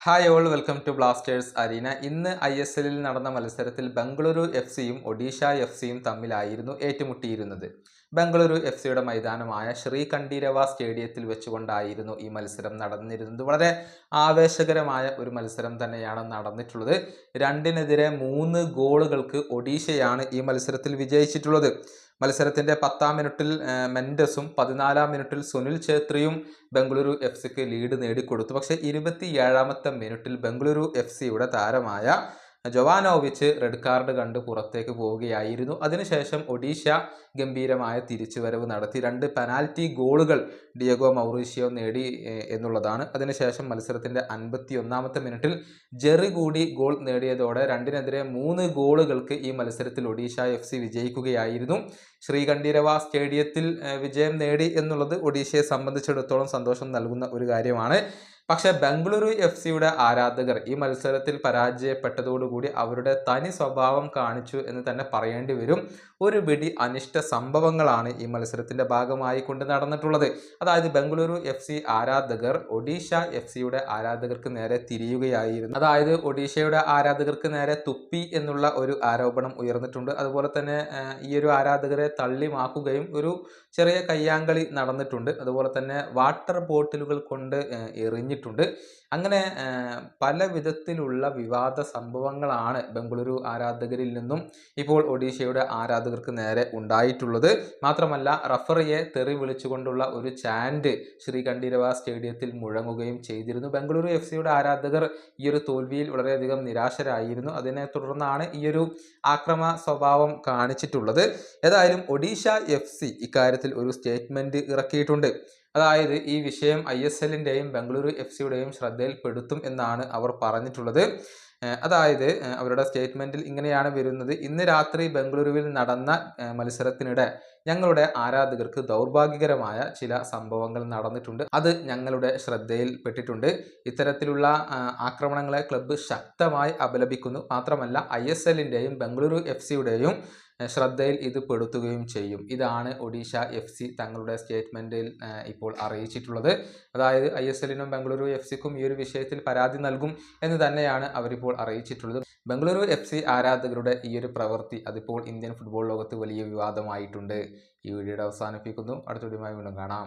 Hi all welcome to Blasters arena. ഇന്ന് ISLൽ നടന്ന മത്സരത്തിൽ ബംഗളൂരു FC-യും ഒഡീഷ FC-യും തമ്മിലായിരുന്നു ഏറ്റുമുട്ടിയിരുന്നത്. ബംഗളൂരു FC-യുടെ മൈതാനമായ ശ്രീ കണ്ഠീരവ സ്റ്റേഡിയത്തിൽ വെച്ചുകൊണ്ടായിരുന്നു ഈ മത്സരം നടന്നിരുന്നത്. വളരെ ആവേശകരമായ ഒരു മത്സരം തന്നെയാണ് നടന്നിട്ടുള്ളത്. 2-നെതിരെ 3 ഗോളുകൾക്ക് ഒഡീഷയാണ് ഈ മത്സരത്തിൽ വിജയിച്ചിട്ടുള്ളത്. മത്സരത്തിന്റെ 10-ാം മിനിറ്റിൽ മെൻഡസും 14-ാം മിനിറ്റിൽ സുനിൽ ഛേത്രിയും ബംഗളൂരു FC-ക്ക് ലീഡ് നേടിക്കൊടുത്തു. പക്ഷേ 27-ാമത്തെ മിനിറ്റിൽ ബംഗളൂരു FC-യുടെ താരമായ ജൊവാനോവിച്ച് റെഡ് കാർഡ് കണ്ട് പുറത്തേക്ക് പോവുകയായിരുന്നു. അതിനുശേഷം ഒഡീഷ ഗംഭീരമായ തിരിച്ചുവരവ് നടത്തി 2 പെനാൽറ്റി ഗോളുകൾ ഡിയഗോ മൗറീഷ്യോ നേടി എന്നുള്ളതാണ്. അതിനുശേഷം മത്സരത്തിന്റെ 51-ാമത്തെ മിനിറ്റിൽ ജെറി കൂടി ഗോൾ നേടിയതോടെ 2-നെതിരെ 3 ഗോളുകൾക്ക് ഈ മത്സരത്തിൽ ഒഡീഷ FC വിജയിക്കുകയായിരുന്നു. ശ്രീ കണ്ഠീരവ സ്റ്റേഡിയത്തിൽ വിജയം നേടി എന്നുള്ളത് ഒഡീഷയെ സംബന്ധിച്ചിടത്തോളം സന്തോഷം നൽകുന്ന ഒരു കാര്യമാണ്. പക്ഷേ ബംഗളൂരു FC-യുടെ ആരാധകർ ഈ മത്സരത്തിൽ പരാജയപ്പെട്ടതോടുകൂടി അവരുടെ തനി സ്വഭാവം കാണിച്ചു എന്ന് തന്നെ പറയേണ്ടി വരും. ഒരു പിടി അനിഷ്ട സംഭവങ്ങളാണ് ഈ മത്സരത്തിന്റെ ഭാഗമായി കൊണ്ട് നടന്നിട്ടുള്ളത്. അതായത് ബംഗളൂരു FC ആരാധകർ ഒഡീഷ FC-യുടെ ആരാധകർക്ക് നേരെ തിരിയുകയായിരുന്നു. അതായത് ഒഡീഷയുടെ ആരാധകർക്ക് നേരെ തുപ്പി എന്നുള്ള ഒരു ആരോപണം ഉയർന്നിട്ടുണ്ട്. അതുപോലെ തന്നെ ഈ ഒരു ആരാധകരെ തള്ളിമാക്കുകയും ഒരു ചെറിയ കയ്യാങ്കളി നടന്നിട്ടുണ്ട്. അതുപോലെ തന്നെ വാട്ടർ ബോട്ടിലുകൾ കൊണ്ട് എറിഞ്ഞിട്ടുണ്ട്. അങ്ങനെ പല വിധത്തിലുള്ള വിവാദ സംഭവങ്ങളാണ് ബംഗളൂരു ആരാധകരിൽ നിന്നും ഇപ്പോൾ ഒഡീഷയുടെ ആരാധകർക്ക് നേരെ ഉണ്ടായിട്ടുള്ളത്. മാത്രമല്ല റഫറിയെ തെറി വിളിച്ചുകൊണ്ടുള്ള ഒരു ചാൻഡ് ശ്രീ കണ്ഠീരവ സ്റ്റേഡിയത്തിൽ മുഴങ്ങുകയും ചെയ്തിരുന്നു. ബംഗളൂരു FC-യുടെ ആരാധകർ ഈ ഒരു തോൽവിയിൽ വളരെയധികം നിരാശരായിരുന്നു. അതിനെ തുടർന്നാണ് ഈ ഒരു ആക്രമ സ്വഭാവം കാണിച്ചിട്ടുള്ളത്. ഏതായാലും ഒഡീഷ FC ഇക്കാര്യത്തിൽ ഒരു സ്റ്റേറ്റ്മെന്റ് ഇറക്കിയിട്ടുണ്ട്. അതായത് ഈ വിഷയം ISLന്റെയും ബംഗളൂരു FC-യുടെയും ശ്രദ്ധയിൽപ്പെടുത്തും എന്നാണ് അവർ പറഞ്ഞിട്ടുള്ളത്. അതായത് അവരുടെ സ്റ്റേറ്റ്മെന്റിൽ ഇങ്ങനെയാണ് വരുന്നത്: ഇന്ന് രാത്രി ബംഗളൂരുവിൽ നടന്ന മത്സരത്തിനിടെ ഞങ്ങളുടെ ആരാധകർക്ക് ദൗർഭാഗ്യകരമായ ചില സംഭവങ്ങൾ നടന്നിട്ടുണ്ട്. അത് ഞങ്ങളുടെ ശ്രദ്ധയിൽപ്പെട്ടിട്ടുണ്ട്. ഇത്തരത്തിലുള്ള ആക്രമണങ്ങളെ ക്ലബ്ബ് ശക്തമായി അപലപിക്കുന്നു. മാത്രമല്ല ISLന്റെയും ബംഗളൂരു FC-യുടെയും ശ്രദ്ധയിൽ ഇത് പെടുത്തുകയും ചെയ്യും. ഇതാണ് ഒഡീഷ FC തങ്ങളുടെ സ്റ്റേറ്റ്മെന്റിൽ ഇപ്പോൾ അറിയിച്ചിട്ടുള്ളത്. അതായത് ISLനും ബംഗളൂരു FC-ക്കും ഈ ഒരു വിഷയത്തിൽ പരാതി നൽകും എന്ന് തന്നെയാണ് അവരിപ്പോൾ അറിയിച്ചിട്ടുള്ളത്. ബംഗളൂരു FC ആരാധകരുടെ ഈ ഒരു പ്രവൃത്തി അതിപ്പോൾ ഇന്ത്യൻ ഫുട്ബോൾ ലോകത്ത് വലിയ വിവാദമായിട്ടുണ്ട്. ഈ വീഡിയോയുടെ അവസാനിപ്പിക്കുന്നു. അടുത്ത വീഡിയോയുമായി വീണ്ടും കാണാം.